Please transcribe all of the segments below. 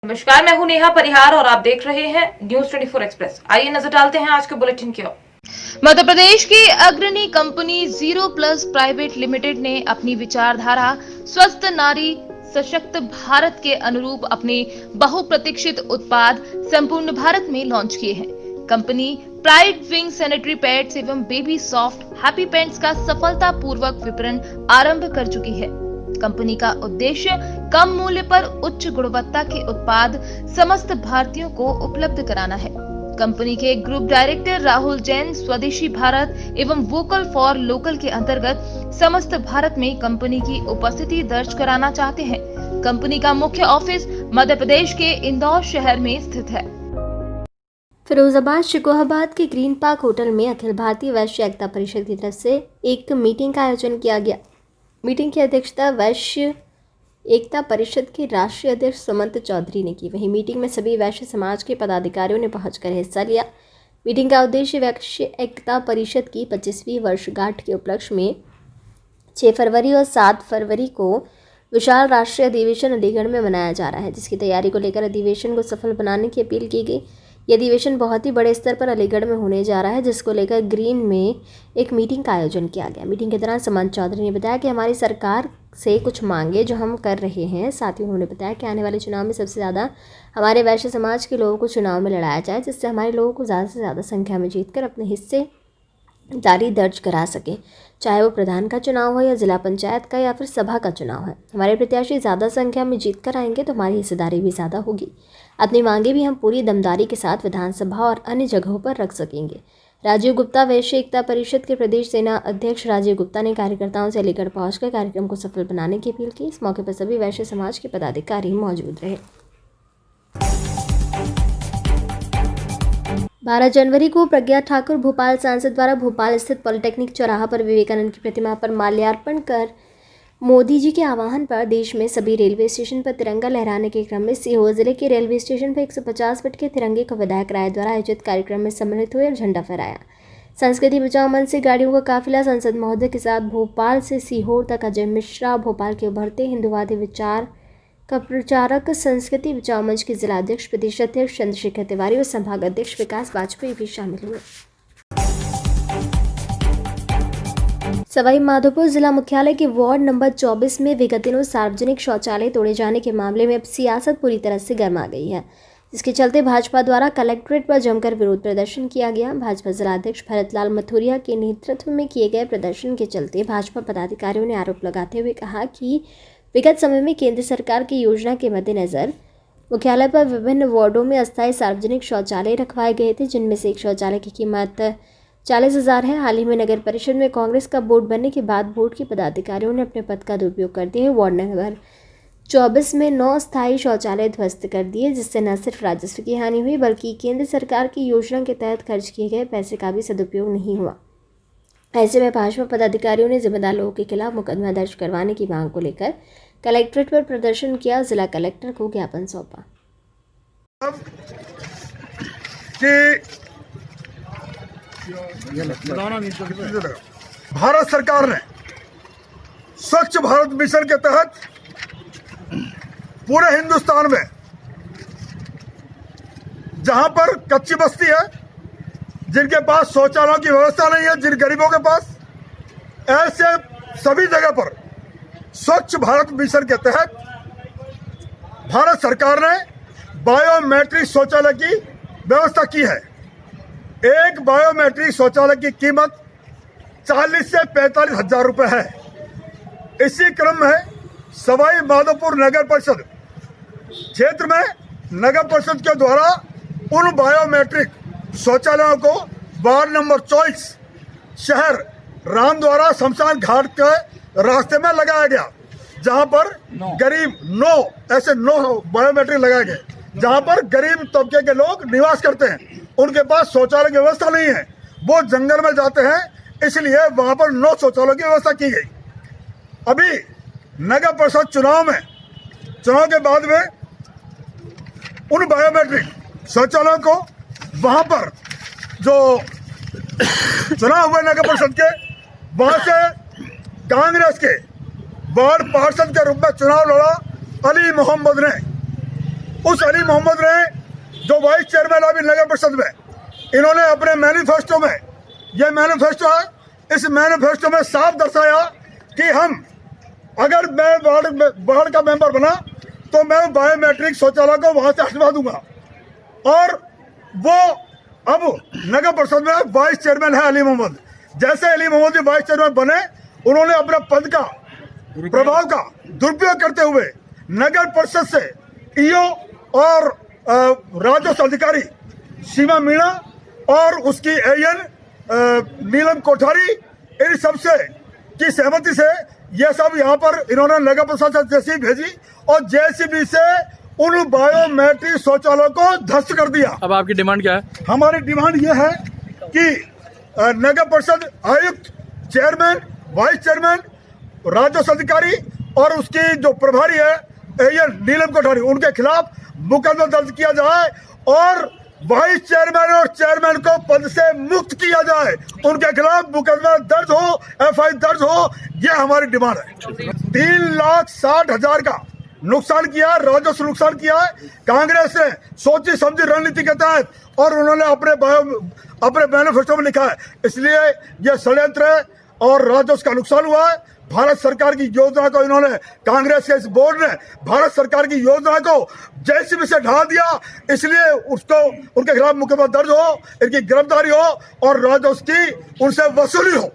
नमस्कार, मैं हूं नेहा परिहार और आप देख रहे हैं न्यूज 24 एक्सप्रेस। आइए नजर डालते हैं आज के बुलेटिन की ओर। मध्य प्रदेश की अग्रणी company zero plus private limited ने अपनी विचारधारा स्वस्थ नारी सशक्त भारत के अनुरूप अपने बहुप्रतीक्षित उत्पाद संपूर्ण भारत में लॉन्च किए हैं। Company pride wing sanitary pads एवं बेबी सॉफ्ट हैप्पी पैंट्स का सफलतापूर्वक विपणन आरंभ कर चुकी है। कंपनी का उद्देश्य कम मूल्य पर उच्च गुणवत्ता के उत्पाद समस्त भारतीयों को उपलब्ध कराना है। कंपनी के ग्रुप डायरेक्टर राहुल जैन स्वदेशी भारत एवं वोकल फॉर लोकल के अंतर्गत समस्त भारत में कंपनी की उपस्थिति दर्ज कराना चाहते हैं। कंपनी का मुख्य ऑफिस मध्य प्रदेश के इंदौर शहर में स्थित है। फिरोजाबाद शिकोहाबाद के ग्रीन पार्क होटल में अखिल भारतीय वैश्य एकता परिषद की तरफ से एक मीटिंग का आयोजन किया गया। मीटिंग की अध्यक्षता वैश्य एकता परिषद के राष्ट्रीय अध्यक्ष सुमंत चौधरी ने की। वहीं मीटिंग में सभी वैश्य समाज के पदाधिकारियों ने पहुंचकर हिस्सा लिया। मीटिंग का उद्देश्य वैश्य एकता परिषद की 25वीं वर्षगांठ के उपलक्ष्य में 6 फरवरी और 7 फरवरी को विशाल राष्ट्रीय अधिवेशन अलीगढ़ में मनाया जा रहा है, जिसकी तैयारी को लेकर अधिवेशन को सफल बनाने की अपील की गई। यह अधिवेशन बहुत ही बड़े स्तर पर अलीगढ़ में होने जा रहा है, जिसको लेकर ग्रीन में एक मीटिंग का आयोजन किया गया। मीटिंग के दौरान सुमंत चौधरी ने बताया कि हमारी सरकार से कुछ मांगे जो हम कर रहे हैं। साथ ही उन्होंने बताया कि आने वाले चुनाव में सबसे ज़्यादा हमारे वैश्य समाज के लोगों को चुनाव में लड़ाया जाए, जिससे हमारे लोगों को ज़्यादा से ज़्यादा संख्या में जीतकर अपने हिस्से दारी दर्ज करा सके, चाहे वो प्रधान का चुनाव हो या जिला पंचायत का या फिर सभा का चुनाव है। हमारे प्रत्याशी ज़्यादा संख्या में जीत कर आएंगे तो हमारी हिस्सेदारी भी ज़्यादा होगी। अपनी मांगे भी हम पूरी दमदारी के साथ विधानसभा और अन्य जगहों पर रख सकेंगे। राजीव गुप्ता वैश्य एकता परिषद के प्रदेश सेना अध्यक्ष राजीव गुप्ता ने कार्यकर्ताओं से अलीगढ़ पहुंचकर कार्यक्रम को सफल बनाने की अपील की। इस मौके पर सभी वैश्य समाज के पदाधिकारी मौजूद रहे। 12 जनवरी को प्रज्ञा ठाकुर भोपाल सांसद द्वारा भोपाल स्थित पॉलिटेक्निक चौराहा पर विवेकानंद की प्रतिमा पर माल्यार्पण कर मोदी जी के आह्वान पर देश में सभी रेलवे स्टेशन पर तिरंगा लहराने के क्रम में सीहोर जिले के रेलवे स्टेशन पर 150 फीट के तिरंगे को विधायक राय द्वारा आयोजित कार्यक्रम में सम्मिलित हुए और झंडा फहराया। संस्कृति बचाओ मंच से गाड़ियों का काफिला सांसद महोदय के साथ भोपाल से सीहोर तक अजय मिश्रा, भोपाल के उभरते हिंदुवादी विचार का प्रचारक संस्कृति बचाओ मंच के जिलाध्यक्ष प्रदेश अध्यक्ष चंद्रशेखर तिवारी और संभाग अध्यक्ष विकास वाजपेयी भी शामिल हुए। सवाई माधोपुर जिला मुख्यालय के वार्ड नंबर 24 में विगत दिनों सार्वजनिक शौचालय तोड़े जाने के मामले में अब सियासत पूरी तरह से गर्मा गई है, जिसके चलते भाजपा द्वारा कलेक्ट्रेट पर जमकर विरोध प्रदर्शन किया गया। भाजपा जिलाध्यक्ष भरतलाल मथुरिया के नेतृत्व में किए गए प्रदर्शन के चलते भाजपा पदाधिकारियों ने आरोप लगाते हुए कहा कि विगत समय में केंद्र सरकार की योजना के मद्देनजर मुख्यालय पर विभिन्न वार्डों में अस्थायी सार्वजनिक शौचालय रखवाए गए थे, जिनमें से एक शौचालय की कीमत 40,000 है। हाल ही में नगर परिषद में कांग्रेस का बोर्ड बनने के बाद बोर्ड के पदाधिकारियों ने अपने पद का दुरुपयोग करते हुए वार्ड नंबर 24 में 9 अस्थायी शौचालय ध्वस्त कर दिए, जिससे न सिर्फ राजस्व की हानि हुई बल्कि केंद्र सरकार की योजना के तहत खर्च किए गए पैसे का भी सदुपयोग नहीं हुआ। ऐसे में भाजपा पदाधिकारियों ने जिम्मेदार लोगों के खिलाफ मुकदमा दर्ज करवाने की मांग को लेकर कलेक्ट्रेट पर प्रदर्शन किया। जिला कलेक्टर को ज्ञापन सौंपा। भारत सरकार ने स्वच्छ भारत मिशन के तहत पूरे हिंदुस्तान में जहां पर कच्ची बस्ती है, जिनके पास शौचालयों की व्यवस्था नहीं है, जिन गरीबों के पास, ऐसे सभी जगह पर स्वच्छ भारत मिशन के तहत भारत सरकार ने बायोमेट्रिक शौचालय की व्यवस्था की है। एक बायोमेट्रिक शौचालय की कीमत 40 से 45 हजार रुपये है। इसी क्रम में सवाई माधोपुर नगर परिषद क्षेत्र में नगर परिषद के द्वारा उन बायोमेट्रिक शौचालयों को वार्ड नंबर 24 शहर रामद्वारा शमशान घाट के रास्ते में लगाया गया, जहां पर गरीब 9 बायोमेट्रिक लगाए गए, जहां पर गरीब तबके के लोग निवास करते हैं, उनके पास शौचालय की व्यवस्था नहीं है, वो जंगल में जाते हैं, इसलिए वहां पर 9 शौचालयों की व्यवस्था की गई। अभी नगर परिषद चुनाव के बाद में उन बायोमेट्रिक शौचालयों को वहां पर जो चुनाव हुए नगर परिषद के, वहां से कांग्रेस के वार्ड पार्षद के रूप में चुनाव लड़ा अली मोहम्मद ने उस अली मोहम्मद ने जो वाइस चेयरमैन अभी नगर परिषद में, इन्होंने अपने मैनिफेस्टो में, ये मैनिफेस्टो है, इस मैनिफेस्टो में साफ दर्शाया कि हम, अगर मैं वार्ड का मेंबर बना तो मैं बायोमेट्रिक शौचालय को वहां से हटवा दूंगा। और वो अब नगर परिषद में वाइस चेयरमैन है अली मोहम्मद। जैसे अली मोहम्मद जी वाइस चेयरमैन बने, उन्होंने अपने पद का प्रभाव का दुरुपयोग करते हुए नगर परिषद से ईओ और राजस्व अधिकारी सीमा मीणा और उसकी एएन नीलम कोठारी, इन सबसे की सहमति से ये सब यहाँ पर इन्होंने नगर प्रशासन जेसीबी भेजी और जेसीबी से उन बायोमेट्रिक शौचालयों को ध्वस्त कर दिया। अब आपकी डिमांड क्या है? हमारी डिमांड ये है कि नगर परिषद आयुक्त, चेयरमैन, वाइस चेयरमैन, राजस्व अधिकारी और उसकी जो प्रभारी है एएन नीलम कोठारी, उनके खिलाफ मुकदमा दर्ज किया जाए और वाइस चेयरमैन और चेयरमैन को पद से मुक्त किया जाए। उनके खिलाफ मुकदमा दर्ज हो, एफआईआर दर्ज हो, ये हमारी डिमांड है। 3,60,000 का नुकसान किया, राजस्व नुकसान किया है कांग्रेस ने सोची समझी रणनीति के तहत, और उन्होंने अपने मैनिफेस्टो में लिखा है। इसलिए यह षड्यंत्र है और राजस्व का नुकसान हुआ है। भारत सरकार की योजना को इन्होंने, कांग्रेस के इस बोर्ड ने भारत सरकार की योजना को जेसीबी से ढा दिया। इसलिए उसको, उनके खिलाफ मुकदमा दर्ज हो, इनकी गिरफ्तारी हो और राजस्व की उनसे वसूली हो।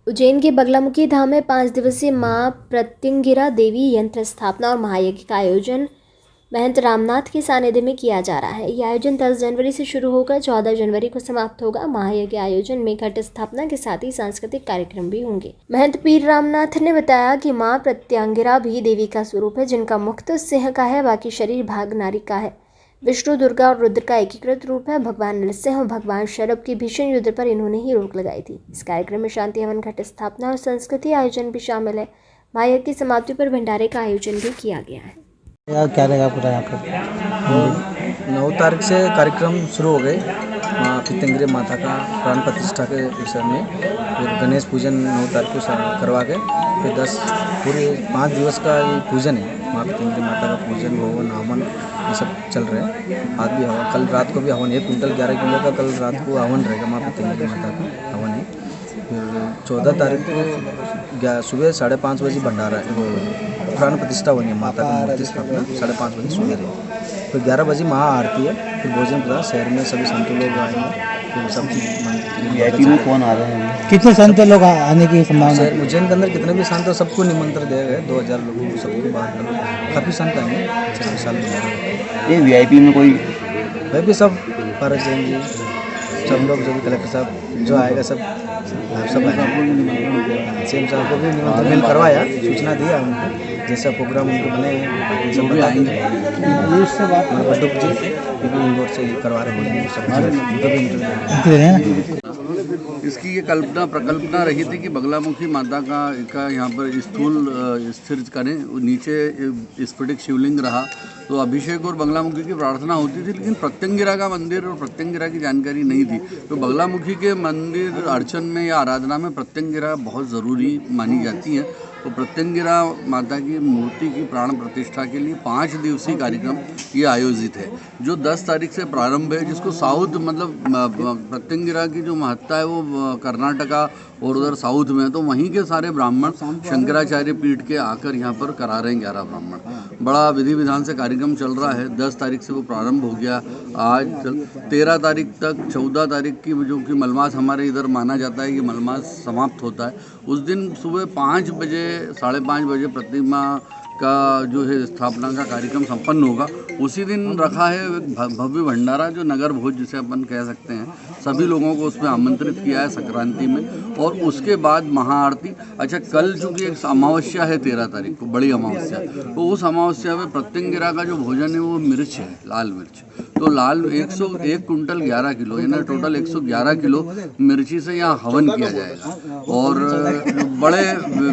उज्जैन के बगलामुखी धाम में 5 दिवसीय मां प्रत्यंगिरा देवी यंत्र स्थापना और महायज्ञ का आयोजन महंत रामनाथ के सानिध्य में किया जा रहा है। यह आयोजन 10 जनवरी से शुरू होकर 14 जनवरी को समाप्त होगा। महायज्ञ आयोजन में घट स्थापना के साथ ही सांस्कृतिक कार्यक्रम भी होंगे। महंत पीर रामनाथ ने बताया कि मां प्रत्यंगिरा भी देवी का स्वरूप है, जिनका मुख तो सिंह का है, बाकी शरीर भाग नारी का है। विष्णु, दुर्गा और रुद्र का एकीकृत रूप है। भगवान नरसिंह और भगवान शरभ की भीषण युद्ध पर इन्होंने ही रोक लगाई थी। इस कार्यक्रम में शांति हवन, घट स्थापना और संस्कृति आयोजन भी शामिल है। महायज्ञ की समाप्ति पर भंडारे का आयोजन भी किया गया है। क्या रहेगा पूरा यहाँ पर? 9 तारीख से कार्यक्रम शुरू हो गए। माँ प्रत्यंगिरा माता का प्राण प्रतिष्ठा के विषय में, फिर गणेश पूजन 9 तारीख को करवा के, फिर 10 पूरे 5 दिवस का ये पूजन है। माँ प्रत्यंगिरा माता का पूजन, हवन, हवन ये सब चल रहे हैं। आज भी हवन, कल रात को भी हवन, 1 कुंटल 11 किलो का कल रात को हवन रहेगा। माँ प्रत्यंगिरा माता का हवन है। फिर 14 तारीख को सुबह 5:30 बजे भंडारा, वो प्राण प्रतिष्ठा होनी है माता की मूर्ति स्थापना 5:30 बजे सुबह। फिर 11 बजे महाआरती है। फिर भोजन प्रसाद, शहर में सभी संत लोग आएंगे। फिर सब वीआईपी में कौन आ रहे हैं? कितने संत लोग आने की संभावना है? उज्जैन के अंदर कितने भी संत हो, सबको निमंत्रण दिया गया है। 2000 लोगों को, सबको बात काफ़ी संत आएंगे 40 साल में। ये वीआईपी में कोई भी सब पारस जैन जी, सब लोग, जो भी कलेक्टर साहब जो आएगा, सब आएंगे। सीएम साहब को भी निमंत्रण मेल करवाया, सूचना दिया उनको, जैसा प्रोग्राम उनको बने सब आएंगे। बटुक जी इंदौर से करवा रहे हैं, इसकी ये प्रकल्पना रही थी कि बगलामुखी माता का यहाँ पर स्थूल स्थिर करें। नीचे स्फटिक शिवलिंग रहा तो अभिषेक और बगलामुखी की प्रार्थना होती थी, लेकिन प्रत्यंगिरा का मंदिर और प्रत्यंगिरा की जानकारी नहीं थी। तो बगलामुखी के मंदिर अर्चन में या आराधना में प्रत्यंगिरा बहुत ज़रूरी मानी जाती है। तो प्रत्यंगिरा माता की मूर्ति की प्राण प्रतिष्ठा के लिए 5 दिवसीय कार्यक्रम ये आयोजित है, जो 10 तारीख से प्रारंभ है। जिसको साउथ, मतलब प्रत्यंगिरा की जो महत्ता है वो कर्नाटका और उधर साउथ में, तो वहीं के सारे ब्राह्मण शंकराचार्य पीठ के आकर यहाँ पर करा रहे हैं 11 ब्राह्मण। बड़ा विधि विधान से कार्यक्रम चल रहा है। 10 तारीख से वो प्रारंभ हो गया, आज 13 तारीख तक। 14 तारीख की जो कि मलमास हमारे इधर माना जाता है कि मलमास समाप्त होता है, उस दिन सुबह 5 बजे 5:30 बजे प्रतिमा का जो है स्थापना का कार्यक्रम संपन्न होगा। उसी दिन रखा है भव्य भंडारा, जो नगर भोज जिसे अपन कह सकते हैं। सभी लोगों को उसमें आमंत्रित किया है संक्रांति में। और उसके बाद महाआरती। अच्छा, कल चूँकि एक अमावस्या है 13 तारीख को, बड़ी अमावस्या, तो उस अमावस्या में प्रत्यंगिरा का जो भोजन है वो मिर्च है, लाल मिर्च। तो लाल 1 कुंटल 11 किलो, यानी टोटल 111 किलो मिर्ची से यहाँ हवन किया जाएगा। और बड़े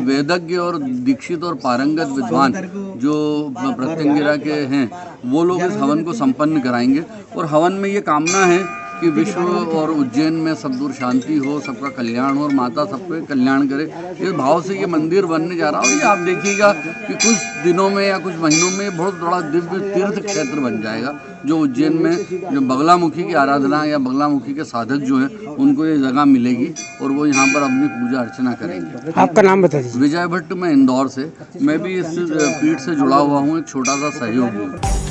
वेदज्ञ और दीक्षित और पारंगत विद्वान जो प्रत्यंगिरा के हैं, वो लोग इस हवन को संपन्न कराएंगे। और हवन में ये कामना है कि विश्व और उज्जैन में सब दूर शांति हो, सबका कल्याण हो और माता सबके कल्याण करे। इस भाव से ये मंदिर बनने जा रहा है। और ये आप देखिएगा कि कुछ दिनों में या कुछ महीनों में बहुत बड़ा दिव्य तीर्थ क्षेत्र बन जाएगा, जो उज्जैन में जो बगलामुखी की आराधना या बगलामुखी के साधक जो हैं उनको ये जगह मिलेगी और वो यहाँ पर अपनी पूजा अर्चना करेंगे। आपका नाम बता दीजिए। विजय भट्ट, मैं इंदौर से। मैं भी इस पीठ से जुड़ा हुआ हूँ, एक छोटा सा सहयोगी हूँ।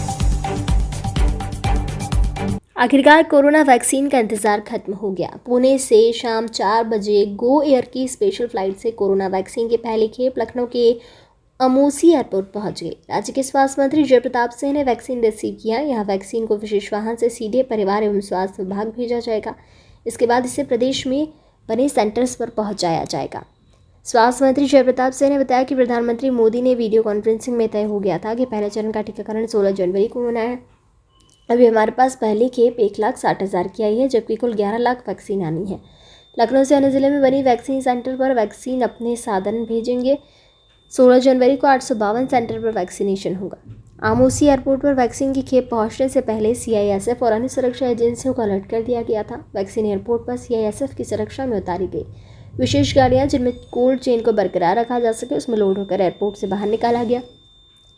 आखिरकार कोरोना वैक्सीन का इंतजार खत्म हो गया। पुणे से शाम 4 बजे गो एयर की स्पेशल फ्लाइट से कोरोना वैक्सीन की पहली खेप लखनऊ के अमोसी एयरपोर्ट पहुंच गई। राज्य के स्वास्थ्य मंत्री जयप्रताप सिंह ने वैक्सीन रिसीव किया। यहाँ वैक्सीन को विशेष वाहन से सीधे परिवार एवं स्वास्थ्य विभाग भेजा जाएगा। इसके बाद इसे प्रदेश में बने सेंटर्स पर पहुँचाया जाएगा। स्वास्थ्य मंत्री जयप्रताप सिंह ने बताया कि प्रधानमंत्री मोदी ने वीडियो कॉन्फ्रेंसिंग में तय हो गया था कि पहले चरण का टीकाकरण 16 जनवरी को होना है। अभी हमारे पास पहली खेप 1,60,000 की आई है, जबकि कुल 11 लाख वैक्सीन आनी है। लखनऊ से अन्य जिले में बनी वैक्सीन सेंटर पर वैक्सीन अपने साधन भेजेंगे। 16 जनवरी को 852 सेंटर पर वैक्सीनेशन होगा। आमोसी एयरपोर्ट पर वैक्सीन की खेप पहुंचने से पहले CISF और अन्य सुरक्षा एजेंसियों को अलर्ट कर दिया गया था। वैक्सीन एयरपोर्ट पर CISF की सुरक्षा में उतारी गई विशेष गाड़ियाँ जिनमें कोल्ड चेन को बरकरार रखा जा सके, उसमें लोड होकर एयरपोर्ट से बाहर निकाला गया।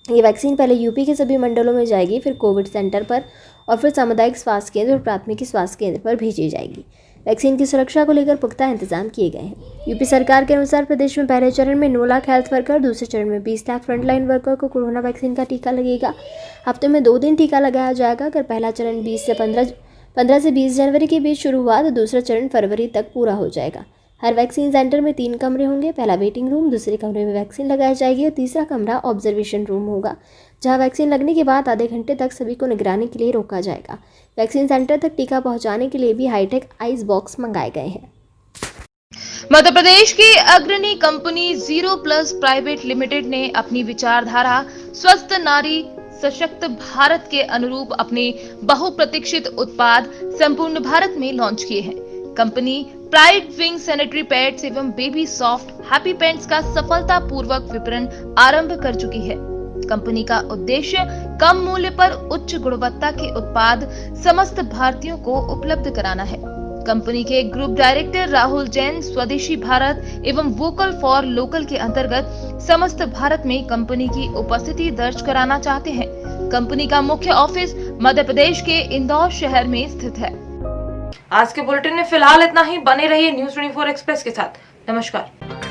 ये वैक्सीन पहले यूपी के सभी मंडलों में जाएगी, फिर कोविड सेंटर पर और फिर सामुदायिक स्वास्थ्य केंद्र और प्राथमिक स्वास्थ्य केंद्र पर भेजी जाएगी। वैक्सीन की सुरक्षा को लेकर पुख्ता इंतजाम किए गए हैं। यूपी सरकार के अनुसार प्रदेश में पहले चरण में 9 लाख हेल्थ वर्कर, दूसरे चरण में 20 लाख फ्रंटलाइन वर्कर को कोरोना वैक्सीन का टीका लगेगा। हफ्ते में 2 दिन टीका लगाया जाएगा। अगर पहला चरण 15 से 20 जनवरी के बीच शुरू हुआ तो दूसरा चरण फरवरी तक पूरा हो जाएगा। हर वैक्सीन सेंटर में 3 कमरे होंगे। पहला वेटिंग रूम, दूसरे कमरे में वैक्सीन लगाई जाएगी और तीसरा कमरा ऑब्जर्वेशन रूम होगा, जहां वैक्सीन लगने के बाद आधे घंटे तक सभी को निगरानी के लिए रोका जाएगा। वैक्सीन सेंटर तक टीका पहुंचाने के लिए भी हाईटेक आइस बॉक्स मंगाए गए हैं। मध्य प्रदेश की अग्रणी कंपनी 0+ प्राइवेट लिमिटेड ने अपनी विचारधारा स्वस्थ नारी सशक्त भारत के अनुरूप अपने बहुप्रतीक्षित उत्पाद संपूर्ण भारत में लॉन्च किए हैं। Company pride wing sanitary pads एवं बेबी सॉफ्ट हैप्पी पैंट्स का सफलतापूर्वक विपणन आरंभ कर चुकी है। कंपनी का उद्देश्य कम मूल्य पर उच्च गुणवत्ता के उत्पाद समस्त भारतीयों को उपलब्ध कराना है। कंपनी के ग्रुप डायरेक्टर राहुल जैन स्वदेशी भारत एवं वोकल फॉर लोकल के अंतर्गत समस्त भारत में कंपनी की उपस्थिति दर्ज कराना चाहते हैं। कंपनी का मुख्य ऑफिस मध्य प्रदेश के इंदौर शहर में स्थित है। आज के बुलेटिन में फिलहाल इतना ही। बने रहिए न्यूज़ 24 एक्सप्रेस के साथ। नमस्कार।